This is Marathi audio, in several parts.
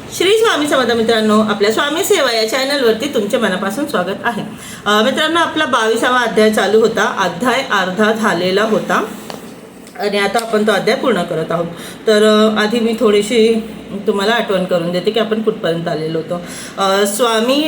श्री स्वामी समर्थ मित्रांनो, आपल्या स्वामी सेवा या चॅनलवरती तुमचे मनापासून स्वागत आहे। मित्रांनो, आपला 22वा अध्याय चालू होता। अध्याय अर्धा झालेला होता आणि आता आपण तो अध्याय पूर्ण करत आहोत। तर आधी मी थोडीशी तुम्हाला आठवण करून देते की आपण कुठपर्यंत आलेलो होतो। स्वामी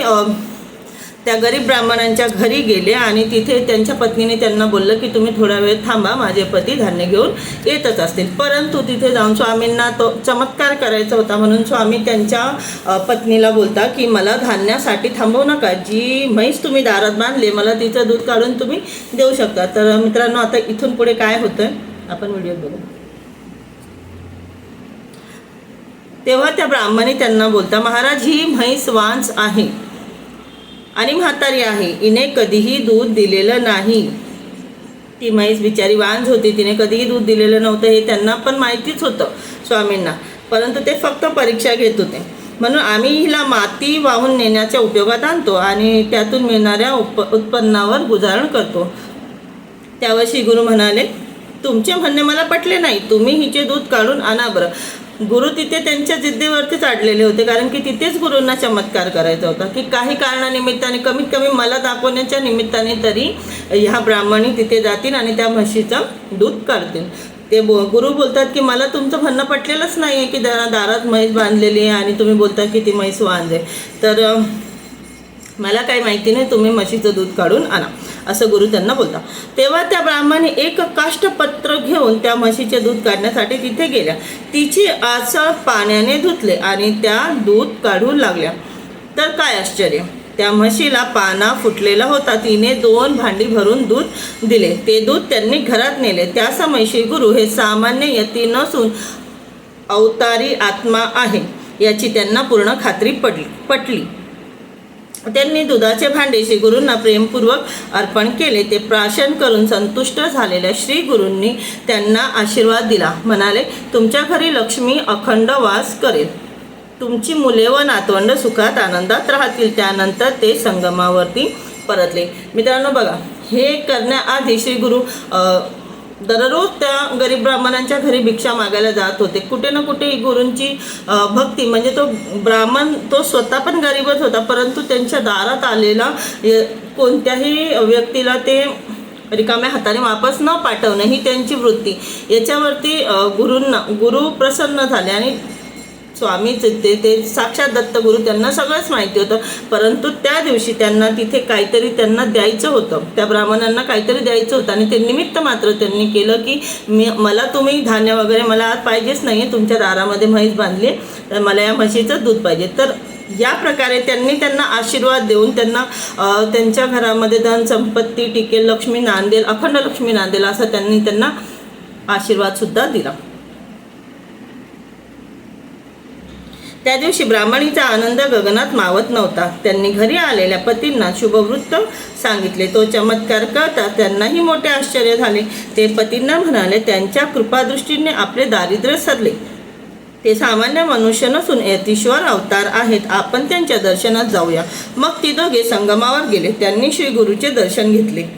त्या गरीब ब्राह्मणांच्या घरी गेले आणि तिथे त्यांच्या पत्नीने त्यांना बोललं की तुम्ही थोडा वेळ थांबा, माझे पती धान्य घेऊन येतच असतील। परंतु तिथे जाऊन स्वामींना तो चमत्कार करायचा होता, म्हणून स्वामी त्यांच्या पत्नीला बोलता की मला धान्यासाठी थांबवू नका, जी म्हैस तुम्ही दारात बांधले मला तिचं दूध काढून तुम्ही देऊ शकता। तर मित्रांनो, आता इथून पुढे काय होतंय आपण व्हिडिओत बघू। तेव्हा त्या ब्राह्मणी त्यांना बोलता, महाराज ही म्हैस वांस आहे आणि म्हातारी आहे, हिने कधीही दूध दिलेलं नाही। ती म्हैस बिचारी वांज होती, तिने कधीही दूध दिलेलं नव्हतं हे त्यांना पण माहितीच होतं स्वामींना, परंतु ते फक्त परीक्षा घेत होते। म्हणून आम्ही हिला माती वाहून नेण्याच्या उपयोगात आणतो आणि त्यातून मिळणाऱ्या उत्पन्नावर गुजारण करतो। त्यावर श्री गुरु म्हणाले, तुमचे म्हणणे मला पटले नाही, तुम्ही हिचे दूध काढून आणा बरं। गुरु तिथे त्यांच्या जिद्दीवरतीच अडलेले होते, कारण की तिथेच गुरूंना चमत्कार करायचा होता की काही कारणानिमित्ताने, कमीत कमी मला दाखवण्याच्या निमित्ताने तरी ह्या ब्राह्मणी तिथे जातील आणि त्या म्हशीचं दूध काढतील। ते गुरु बोलतात की मला तुमचं म्हणणं पटलेलंच नाही आहे की दारात म्हैस बांधलेली आहे आणि तुम्ही बोलता की ती म्हैस वांज आहे, तर मला काही माहिती नाही, तुम्ही म्हशीचं दूध काढून आणा, असं गुरु त्यांना बोलता। तेव्हा त्या ब्राह्मणी एक काष्ठपत्र घेऊन त्या म्हशीचे दूध काढण्यासाठी तिथे गेल्या। तिची आचळ पाण्याने धुतले आणि त्या दूध काढू लागल्या। तर काय आश्चर्य, त्या म्हशीला पाना फुटलेला होता, तिने 2 भांडी भरून दूध दिले। ते दूध त्यांनी घरात नेले। त्या समयी गुरु हे सामान्य यती नसून अवतारी आत्मा आहे याची त्यांना पूर्ण खात्री पटली। त्यांनी दुधाचे भांडे श्री गुरूंना प्रेमपूर्वक अर्पण केले। ते प्राशन करून संतुष्ट झालेल्या श्री गुरूंनी त्यांना आशीर्वाद दिला, म्हणाले, तुमच्या घरी लक्ष्मी अखंड वास करेल, तुमची मुले व नातवंड सुखात आनंदात राहतील। त्यानंतर ते संगमावरती परतले। मित्रांनो बघा, हे करण्याआधी श्री गुरु दररोज त्या गरीब ब्राह्मणांच्या घरी भिक्षा मागायला जात होते। कुठे ना कुठे गुरूंची भक्ती, म्हणजे तो ब्राह्मण तो स्वतः पण गरीबच होता, परंतु त्यांच्या दारात आलेला कोणत्याही व्यक्तीला ते रिकाम्या हाताने वापस न पाठवणं ही त्यांची वृत्ती। याच्यावरती गुरु प्रसन्न झाले आणि स्वामीच ते साक्षात दत्तगुरु, त्यांना सगळंच माहिती होतं, परंतु त्या दिवशी त्यांना तिथे काहीतरी त्यांना द्यायचं होतं, त्या ब्राह्मणांना काहीतरी द्यायचं होतं आणि ते निमित्त मात्र त्यांनी केलं की मला तुम्ही धान्य वगैरे मला आज पाहिजेच नाही आहे, तुमच्या दारामध्ये म्हैस बांधली तर मला या म्हशीचं दूध पाहिजे। तर या प्रकारे त्यांना आशीर्वाद देऊन त्यांना त्यांच्या घरामध्ये धन संपत्ती टिकेल, लक्ष्मी नांदेल, अखंड लक्ष्मी नांदेल असं त्यांना आशीर्वादसुद्धा दिला। त्या दिवशी ब्राह्मणीचा आनंद गगनात मावत नव्हता। त्यांनी घरी आलेल्या पतींना शुभवृत्त सांगितले। तो चमत्कार कळता त्यांनाही मोठे आश्चर्य झाले। ते पतींना म्हणाले, त्यांच्या कृपादृष्टीने आपले दारिद्र्य सरले, ते सामान्य मनुष्य नसून यतीश्वर अवतार आहेत, आपण त्यांच्या दर्शनात जाऊया। मग ती दोघे संगमावर गेले। त्यांनी श्री गुरुचे दर्शन घेतले।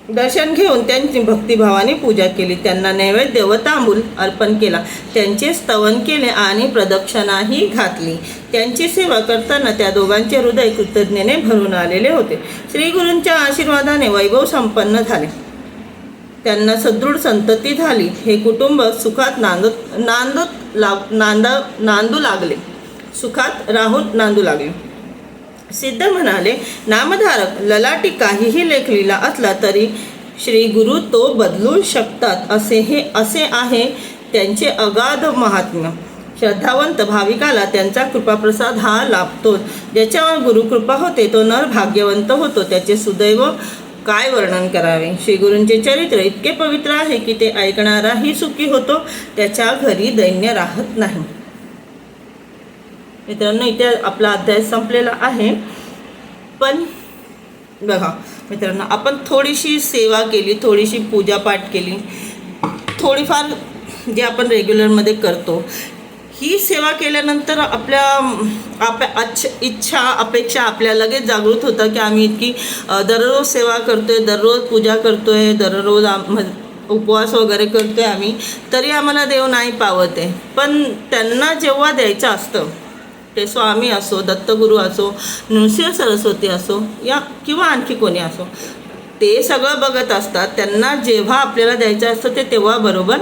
दर्शन घेऊन त्यांची भक्तिभावाने पूजा केली, त्यांना नैवेद्य व तांबूल अर्पण केला, त्यांचे स्तवन केले आणि प्रदक्षिणाही घातली। त्यांची सेवा करताना त्या दोघांचे हृदय कृतज्ञतेने भरून आलेले होते। श्री गुरूंच्या आशीर्वादाने वैभव संपन्न झाले, त्यांना सदृढ संतती झाली। हे कुटुंब सुखात नांदू लागले, सुखात राहून नांदू लागले। सिद्ध म्हणाले, नामधारक ललाटी काहीही लेखलेला असला तरी श्री गुरु तो बदलू शकतात, असे आहे त्यांचे अगाध महात्म्य। श्रद्धावंत भाविकाला त्यांचा कृपाप्रसाद हा लाभतो। ज्याच्यावर गुरुकृपा होते तो नर भाग्यवंत होतो, त्याचे सुदैव काय वर्णन करावे। श्री गुरूंचे चरित्र इतके पवित्र आहे की ते ऐकणाराही सुखी होतो, त्याच्या घरी दैन्य राहत नाही। मित्रांनो, इथे आपला अध्याय संपलेला आहे, पण बघा मित्रांनो, आपण थोडीशी सेवा केली, थोडीशी पूजापाठ केली, थोडीफार जे आपण रेग्युलरमध्ये करतो, ही सेवा केल्यानंतर आपल्या इच्छा अपेक्षा आपल्या लगेच जागृत होतं की आम्ही इतकी दररोज सेवा करतोय, दररोज पूजा करतोय, दररोज उपवास वगैरे करतोय आम्ही, तरी आम्हाला देव नाही पावत आहे। पण त्यांना जेव्हा द्यायचं असतं ते स्वामी असो, दत्तगुरू असो, नृसिंह सरस्वती असो या किंवा आणखी कोणी असो, ते सगळं बघत असतात. त्यांना जेव्हा आपल्याला द्यायचं असतं ते तेव्हा बरोबर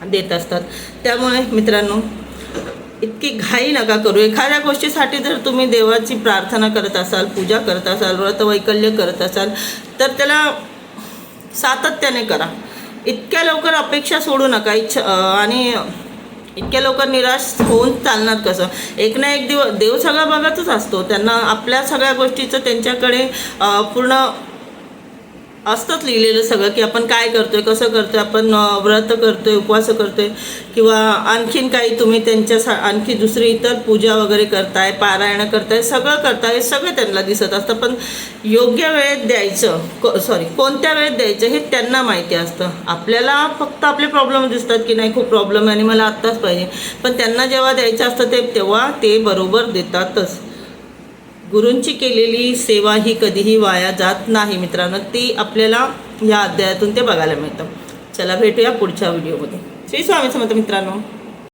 देत असतात. त्यामुळे मित्रांनो, इतकी घाई नका करू. एखाद्या गोष्टीसाठी जर तुम्ही देवाची प्रार्थना करत असाल, पूजा करत असाल, व्रतवैकल्य करत असाल, तर त्याला सातत्याने करा. इतक्या लवकर अपेक्षा सोडू नका. आणि इतक्या लवकर निराश होऊन चालणार कसं? एक ना एक दिवस देव सगळं बघतच असतो. त्यांना आपल्या सगळ्या गोष्टीचं त्यांच्याकडे पूर्ण असतंच लिहिलेलं सगळं, की आपण काय करतोय, कसं करतोय, आपण व्रत करतोय, उपवास करतोय किंवा आणखीन काही तुम्ही त्यांच्या आणखी दुसरी इतर पूजा वगैरे करताय, पारायण करताय, सगळं करताय, हे सगळं त्यांना दिसत असतं. पण योग्य वेळेत द्यायचं, कोणत्या वेळेत द्यायचं हे त्यांना माहिती असतं. आपल्याला फक्त आपले प्रॉब्लेम दिसतात की नाही खूप प्रॉब्लेम आहे आणि मला आत्ताच पाहिजे, पण त्यांना जेव्हा द्यायचं असतं तेव्हा ते बरोबर देतातच. गुरूंची केलेली सेवा ही कधीही वाया जात नाही मित्रांनो. ती आपल्याला या अध्यायातून ते बघायला मिळतं. चला भेटूया पुढच्या व्हिडिओमध्ये. श्री स्वामी समर्थ मित्रांनो.